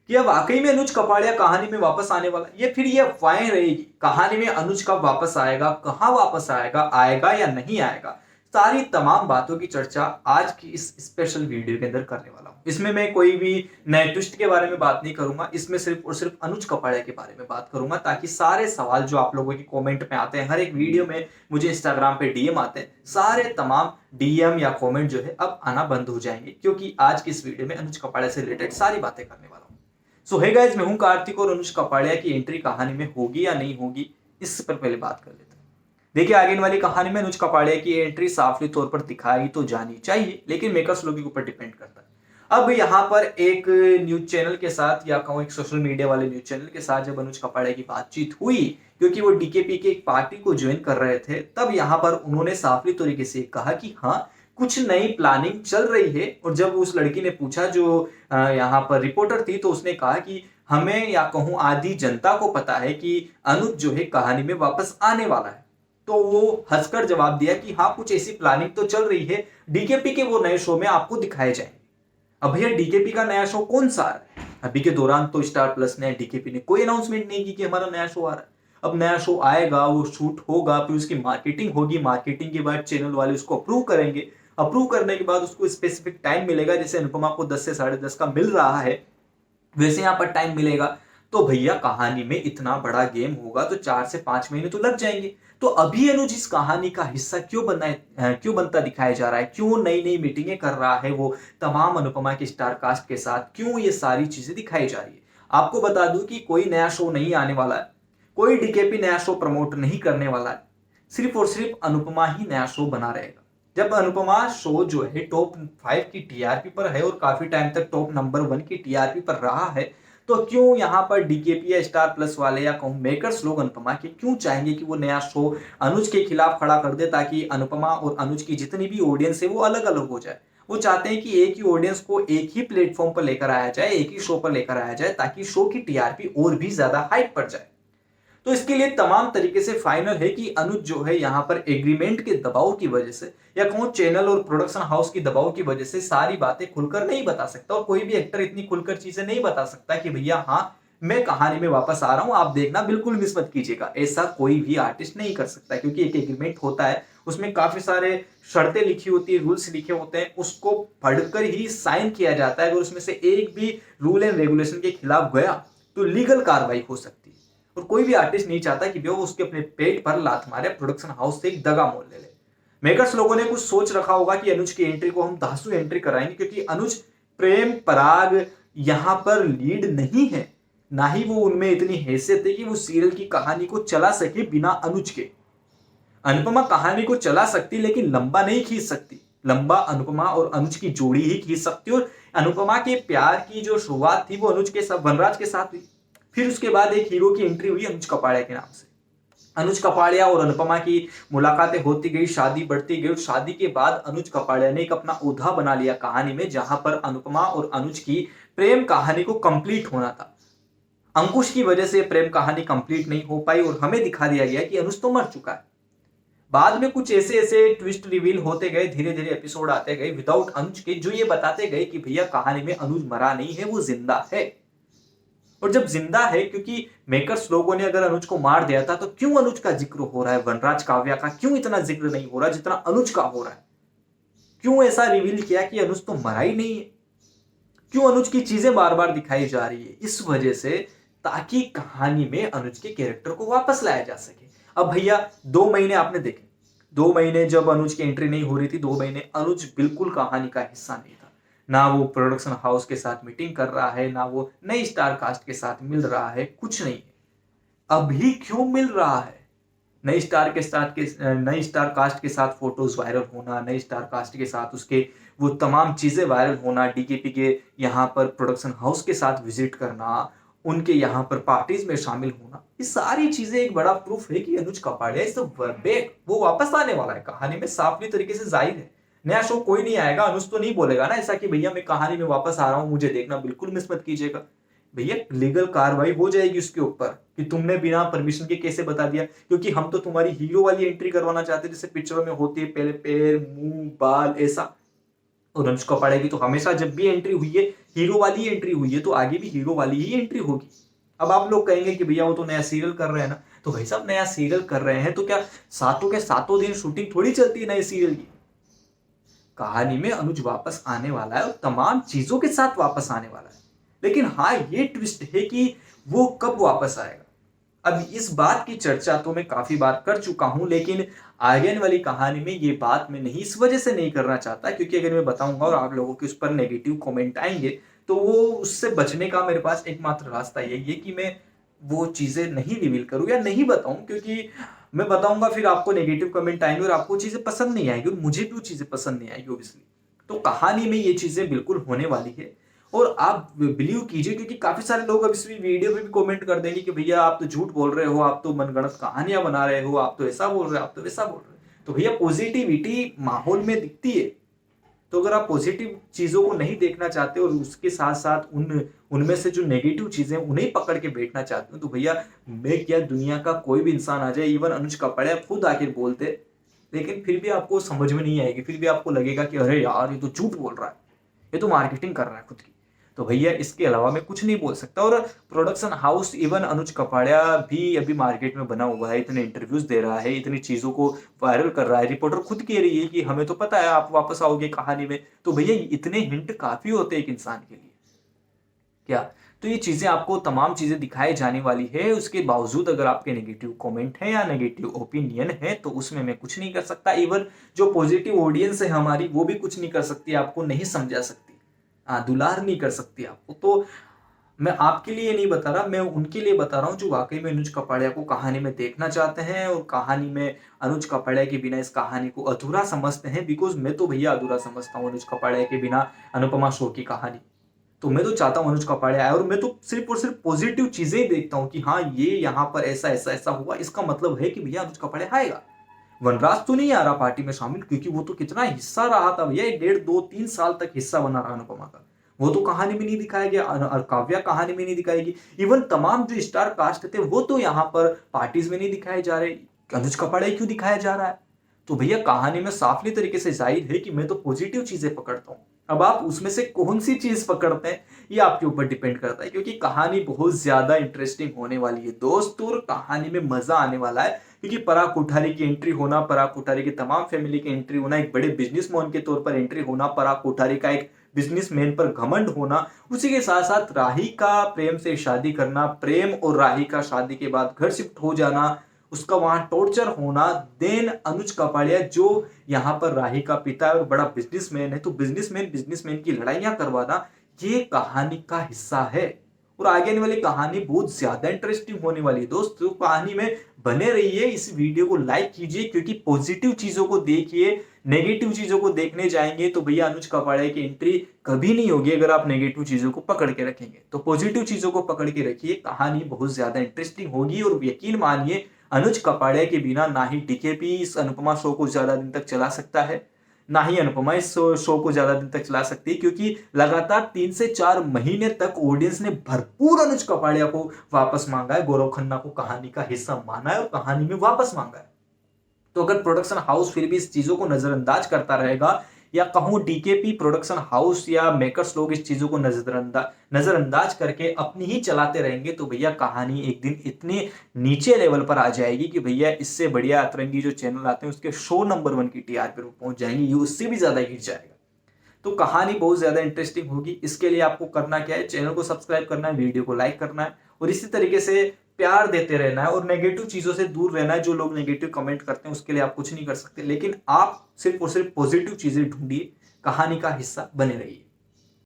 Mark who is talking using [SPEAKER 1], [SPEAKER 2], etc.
[SPEAKER 1] कि अब वाकई में अनुज कपाड़िया कहानी में वापस आने वाला है, ये फिर ये अफवाहें रहेगी कहानी में अनुज कब वापस आएगा, कहाँ वापस आएगा, आएगा या नहीं आएगा। सारी तमाम बातों की चर्चा आज की इस स्पेशल वीडियो के अंदर करने वाला हूं। इसमें मैं कोई भी नए ट्विस्ट के बारे में बात नहीं करूंगा, इसमें सिर्फ और सिर्फ अनुज कपाड़िया के बारे में बात करूंगा, ताकि सारे सवाल जो आप लोगों के कमेंट में आते हैं, हर एक वीडियो में मुझे इंस्टाग्राम पे डीएम आते हैं, सारे तमाम डीएम या कमेंट जो है अब आना बंद हो जाएंगे, क्योंकि आज की इस वीडियो में अनुज कपाड़िया से रिलेटेड सारी बातें करने वाला हूं। सो हे गाइस, मैं हूं कार्तिक और अनुज कपाड़िया की एंट्री कहानी में होगी या नहीं होगी, इस पर पहले बात कर लेते हैं। देखिए, आगे वाली कहानी में अनुज कपाड़िया की एंट्री साफली तौर पर दिखाई तो जानी चाहिए, लेकिन मेकर्स लोगों के ऊपर डिपेंड करता है। अब यहाँ पर एक न्यूज चैनल के साथ या कहूँ एक सोशल मीडिया वाले न्यूज चैनल के साथ जब अनुज कपाड़िया की बातचीत हुई, क्योंकि वो डीकेपी के एक पार्टी को ज्वाइन कर रहे थे, तब यहाँ पर उन्होंने साफली तरीके से कहा कि हाँ, कुछ नई प्लानिंग चल रही है। और जब उस लड़की ने पूछा जो यहाँ पर रिपोर्टर थी, तो उसने कहा कि हमें या कहूँ आधी जनता को पता है कि अनुज जो है कहानी में वापस आने वाला है। तो वो हंसकर जवाब दिया कि हाँ, कुछ ऐसी प्लानिंग तो चल रही है, डीकेपी के वो नए शो में आपको दिखाए जाएंगे। अब भैया, डीकेपी का नया शो कौन सा आ रहा है? अभी के दौरान तो स्टार प्लस ने, डीकेपी ने कोई अनाउंसमेंट नहीं की कि हमारा नया शो आ रहा है। अब नया शो आएगा, वो शूट होगा, फिर उसकी मार्केटिंग होगी, मार्केटिंग के बाद चैनल वाले उसको अप्रूव करेंगे, अप्रूव करने के बाद उसको स्पेसिफिक टाइम मिलेगा, जैसे अनुपमा को 10 से 10:30 का मिल रहा है, वैसे यहाँ पर टाइम मिलेगा। तो भैया, कहानी में इतना बड़ा गेम होगा तो 4 से 5 महीने तो लग जाएंगे। तो अभी अनुज इस कहानी का हिस्सा क्यों बनता दिखाया जा रहा है, क्यों नई नई मीटिंगें कर रहा है वो तमाम अनुपमा के स्टार कास्ट के साथ, क्यों ये सारी चीजें दिखाई जा रही है? आपको बता दूं कि कोई नया शो नहीं आने वाला है, कोई डीकेपी नया शो प्रमोट नहीं करने वाला है, सिर्फ और सिर्फ अनुपमा ही नया शो बना रहेगा। जब अनुपमा शो जो है टॉप 5 की टीआरपी पर है और काफी टाइम तक टॉप नंबर 1 की टीआरपी पर रहा है, तो क्यों यहाँ पर डीकेपी या स्टार प्लस वाले या कहूँ मेकर्स लोग अनुपमा के क्यों चाहेंगे कि वो नया शो अनुज के खिलाफ खड़ा कर दे, ताकि अनुपमा और अनुज की जितनी भी ऑडियंस है वो अलग अलग हो जाए। वो चाहते हैं कि एक ही ऑडियंस को एक ही प्लेटफॉर्म पर लेकर आया जाए, एक ही शो पर लेकर आया जाए, ताकि शो की टीआरपी और भी ज्यादा हाइप पड़ जाए। तो इसके लिए तमाम तरीके से फाइनल है कि अनुज जो है यहाँ पर एग्रीमेंट के दबाव की वजह से या कहूँ चैनल और प्रोडक्शन हाउस की दबाव की वजह से सारी बातें खुलकर नहीं बता सकता, और कोई भी एक्टर इतनी खुलकर चीजें नहीं बता सकता कि भैया हाँ, मैं कहानी में वापस आ रहा हूं, आप देखना, बिल्कुल मिस मत कीजिएगा। ऐसा कोई भी आर्टिस्ट नहीं कर सकता, क्योंकि एक एग्रीमेंट होता है, उसमें काफी सारे शर्तें लिखी होती है, रूल्स लिखे होते हैं, उसको पढ़कर ही साइन किया जाता है। अगर उसमें से एक भी रूल एंड रेगुलेशन के खिलाफ गया तो लीगल कार्रवाई हो सकती है। और कोई भी आर्टिस्ट नहीं चाहता कि वो उसके अपने पेट पर लात मारे, प्रोडक्शन हाउस से एक दगा मोल ले ले। मेकर्स लोगों ने कुछ सोच रखा होगा कि अनुज की एंट्री को हम धांसू एंट्री कराएंगे, क्योंकि अनुज प्रेम पराग यहां पर लीड नहीं है, ना ही वो उनमें इतनी हैसियत है कि वो सीरियल की कहानी को चला सके बिना अनुज के। अनुपमा कहानी को चला सकती, लेकिन लंबा नहीं खींच सकती। लंबा अनुपमा और अनुज की जोड़ी ही खींच सकती, और अनुपमा के प्यार की जो शुरुआत थी वो अनुज के साथ, वनराज के साथ हुई। फिर उसके बाद एक हीरो की एंट्री हुई अनुज कपाड़िया के नाम से। अनुज कपाड़िया और अनुपमा की मुलाकातें होती गई, शादी बढ़ती गई, और शादी के बाद अनुज कपाड़िया ने एक अपना ओधा बना लिया कहानी में, जहां पर अनुपमा और अनुज की प्रेम कहानी को कंप्लीट होना था। अंकुश की वजह से प्रेम कहानी कंप्लीट नहीं हो पाई, और हमें दिखा दिया गया कि अनुज तो मर चुका है। बाद में कुछ ऐसे ऐसे ट्विस्ट रिवील होते गए, धीरे धीरे एपिसोड आते गए विदाउट अनुज के, जो ये बताते गए कि भैया कहानी में अनुज मरा नहीं है, वो जिंदा है। और जब जिंदा है, क्योंकि मेकर्स लोगों ने अगर अनुज को मार दिया था, तो क्यों अनुज का जिक्र हो रहा है, वनराज काव्या का क्यों इतना जिक्र नहीं हो रहा जितना अनुज का हो रहा है? क्यों ऐसा रिवील किया कि अनुज तो मरा ही नहीं है? क्यों अनुज की चीजें बार बार दिखाई जा रही है? इस वजह से, ताकि कहानी में अनुज के कैरेक्टर को वापस लाया जा सके। अब भैया, 2 महीने आपने देखे, 2 महीने जब अनुज की एंट्री नहीं हो रही थी, 2 महीने अनुज बिल्कुल कहानी का हिस्सा नहीं था। ना वो प्रोडक्शन हाउस के साथ मीटिंग कर रहा है, ना वो नई स्टार कास्ट के साथ मिल रहा है, कुछ नहीं है। अभी क्यों मिल रहा है? नई स्टार कास्ट के साथ फोटोज वायरल होना, नई स्टार कास्ट के साथ उसके वो तमाम चीजें वायरल होना, डीकेपी के यहाँ पर प्रोडक्शन हाउस के साथ विजिट करना, उनके यहाँ पर पार्टीज में शामिल होना, ये सारी चीजें एक बड़ा प्रूफ है कि अनुज कपाड़िया इज बैक, वो वापस आने वाला है। कहानी में साफली तरीके से जाहिर है। नया शो कोई नहीं आएगा, अनुज तो नहीं बोलेगा ना ऐसा कि भैया मैं कहानी में वापस आ रहा हूं, मुझे देखना, बिल्कुल मिस मत कीजिएगा। भैया, लीगल कार्रवाई हो जाएगी उसके ऊपर कि तुमने बिना परमिशन के कैसे बता दिया, क्योंकि हम तो तुम्हारी हीरो वाली एंट्री करवाना चाहते, जैसे पिक्चरों में होती है, पहले पैर, मुंह, बाल, ऐसा। और अनुष्का पांडे की तो हमेशा जब भी एंट्री हुई है हीरो वाली ही एंट्री हुई है, तो आगे भी हीरो वाली ही एंट्री होगी। अब आप लोग कहेंगे कि भैया वो तो नया सीरियल कर रहे हैं ना, तो भाई साहब नया सीरियल कर रहे हैं तो क्या सातों के सातों दिन शूटिंग थोड़ी चलती है नए सीरियल की। कहानी में अनुज वापस आने वाला है और तमाम चीजों के साथ वापस आने वाला है, लेकिन हाँ ये ट्विस्ट है कि वो कब वापस आएगा। अब इस बात की चर्चा तो मैं काफी बार कर चुका हूं, लेकिन आर्यन वाली कहानी में ये बात मैं नहीं इस वजह से नहीं करना चाहता, क्योंकि अगर मैं बताऊंगा और आप लोगों के उस पर नेगेटिव कमेंट आएंगे तो वो उससे बचने का मेरे पास एकमात्र रास्ता यही है कि मैं वो चीजें नहीं रिवील करूं या नहीं बताऊं, क्योंकि मैं बताऊंगा फिर आपको नेगेटिव कमेंट आएंगे और आपको चीजें पसंद नहीं आएंगी और मुझे भी वो चीजें पसंद नहीं आएगी ऑब्वियसली। तो कहानी में ये चीजें बिल्कुल होने वाली है और आप बिलीव कीजिए, क्योंकि काफी सारे लोग अब इस वीडियो पे भी कमेंट कर देंगे कि भैया आप तो झूठ बोल रहे हो, आप तो मनगढ़ंत कहानियां बना रहे हो, आप तो ऐसा बोल रहे हो, आप तो वैसा बोल रहे हो। तो भैया पॉजिटिविटी माहौल में दिखती है, तो अगर आप पॉजिटिव चीजों को नहीं देखना चाहते और उसके साथ साथ उनमें से जो नेगेटिव चीजें उन्हें पकड़ के बैठना चाहते हो, तो भैया मैं क्या दुनिया का कोई भी इंसान आ जाए, इवन अनुज कपड़े खुद आके बोलते, लेकिन फिर भी आपको समझ में नहीं आएगी, फिर भी आपको लगेगा कि अरे यार ये तो झूठ बोल रहा है, ये तो मार्केटिंग कर रहा है खुद की। तो भैया इसके अलावा मैं कुछ नहीं बोल सकता। और प्रोडक्शन हाउस इवन अनुज कपाड़िया भी अभी मार्केट में बना हुआ है, इतने इंटरव्यूज दे रहा है, इतनी चीजों को वायरल कर रहा है, रिपोर्टर खुद कह रही है कि हमें तो पता है आप वापस आओगे कहानी में। तो भैया इतने हिंट काफी होते हैं एक इंसान के लिए क्या। तो ये चीजें आपको तमाम चीजें दिखाई जाने वाली है, उसके बावजूद अगर आपके नेगेटिव कमेंट है या नेगेटिव ओपिनियन है तो उसमें मैं कुछ नहीं कर सकता। इवन जो पॉजिटिव ऑडियंस है हमारी वो भी कुछ नहीं कर सकती, आपको नहीं समझा सकती, दुलार नहीं कर सकती आपको। तो मैं आपके लिए नहीं बता रहा, मैं उनके लिए बता रहा हूँ जो वाकई में अनुज कपाड़िया को कहानी में देखना चाहते हैं और कहानी में अनुज कपाड़िया के बिना इस कहानी को अधूरा समझते हैं। बिकॉज मैं तो भैया अधूरा समझता हूँ अनुज कपाड़िया के बिना अनुपमा शो की कहानी। तो मैं तो चाहता हूँ अनुज कपाड़िया आए और मैं तो सिर्फ और सिर्फ पॉजिटिव चीजें ही देखता हूँ कि हाँ ये यहाँ पर ऐसा ऐसा ऐसा हुआ, इसका मतलब है कि भैया अनुज कपाड़िया आएगा। वनराज तो नहीं आ रहा पार्टी में शामिल, क्योंकि वो तो कितना हिस्सा रहा था भैया, 1.5-2-3 साल तक हिस्सा बना रहा अनुपमा का, वो तो कहानी में नहीं दिखाया गया और काव्या कहानी में नहीं दिखाएगी। इवन तमाम जो स्टार कास्ट थे वो तो यहाँ पर पार्टीज में नहीं दिखाए जा रहे, अनुज कपाड़िया क्यों दिखाया जा रहा है। तो भैया कहानी में साफली तरीके से जाहिर है कि मैं तो पॉजिटिव चीजें पकड़ता हूँ। अब आप उसमें से कौन सी चीज पकड़ते हैं ये आपके ऊपर डिपेंड करता है, क्योंकि कहानी बहुत ज्यादा इंटरेस्टिंग होने वाली है दोस्तों और कहानी में मजा आने वाला है। क्योंकि पराग कोठारी की एंट्री होना, पराग कोठारी की तमाम फैमिली की एंट्री होना, एक बड़े बिजनेसमैन के तौर पर एंट्री होना, पराग कोठारी का एक बिजनेसमैन पर घमंड होना, उसी के साथ साथ राही का प्रेम से शादी करना, प्रेम और राही का शादी के बाद घर शिफ्ट हो जाना, उसका वहां टॉर्चर होना, देन अनुज कपाड़िया जो यहाँ पर राही का पिता है और बड़ा बिजनेसमैन है, तो बिजनेसमैन की लड़ाइयां करवाना, ये कहानी का हिस्सा है। और आगे आने वाली कहानी बहुत ज्यादा इंटरेस्टिंग होने वाली है दोस्तों। कहानी में बने रहिए, इस वीडियो को लाइक कीजिए, क्योंकि पॉजिटिव चीजों को देखिए, नेगेटिव चीजों को देखने जाएंगे तो भैया अनुज कपाड़िया की एंट्री कभी नहीं होगी अगर आप नेगेटिव चीजों को पकड़ के रखेंगे। तो पॉजिटिव चीजों को पकड़ के रखिए, कहानी बहुत ज्यादा इंटरेस्टिंग होगी। और यकीन मानिए अनुज कपाड़िया के बिना ना ही डीकेपी इस अनुपमा शो को ज्यादा दिन तक चला सकता है, ना ही अनुपमा इस शो को ज्यादा दिन तक चला सकती है, क्योंकि लगातार 3 से 4 महीने तक ऑडियंस ने भरपूर अनुज कपाड़िया को वापस मांगा है, गौरव खन्ना को कहानी का हिस्सा माना है और कहानी में वापस मांगा है। तो अगर प्रोडक्शन हाउस फिर भी इस चीजों को नजरअंदाज करता रहेगा, या कहूं डीकेपी प्रोडक्शन हाउस या मेकर्स लोग इस चीजों को नजरअंदाज करके अपनी ही चलाते रहेंगे, तो भैया कहानी एक दिन इतने नीचे लेवल पर आ जाएगी कि भैया इससे बढ़िया अतरंगी जो चैनल आते हैं उसके शो नंबर 1 की टीआरपी पर पहुंच जाएंगे, ये उससे भी ज्यादा हिट जाएगा। तो कहानी बहुत ज्यादा इंटरेस्टिंग होगी। इसके लिए आपको करना क्या है, चैनल को सब्सक्राइब करना है, वीडियो को लाइक करना है और इसी तरीके से प्यार देते रहना है और नेगेटिव चीजों से दूर रहना है। जो लोग नेगेटिव कमेंट करते हैं उसके लिए आप कुछ नहीं कर सकते, लेकिन आप सिर्फ और सिर्फ पॉजिटिव चीजें ढूंढिए, कहानी का हिस्सा बने रहिए।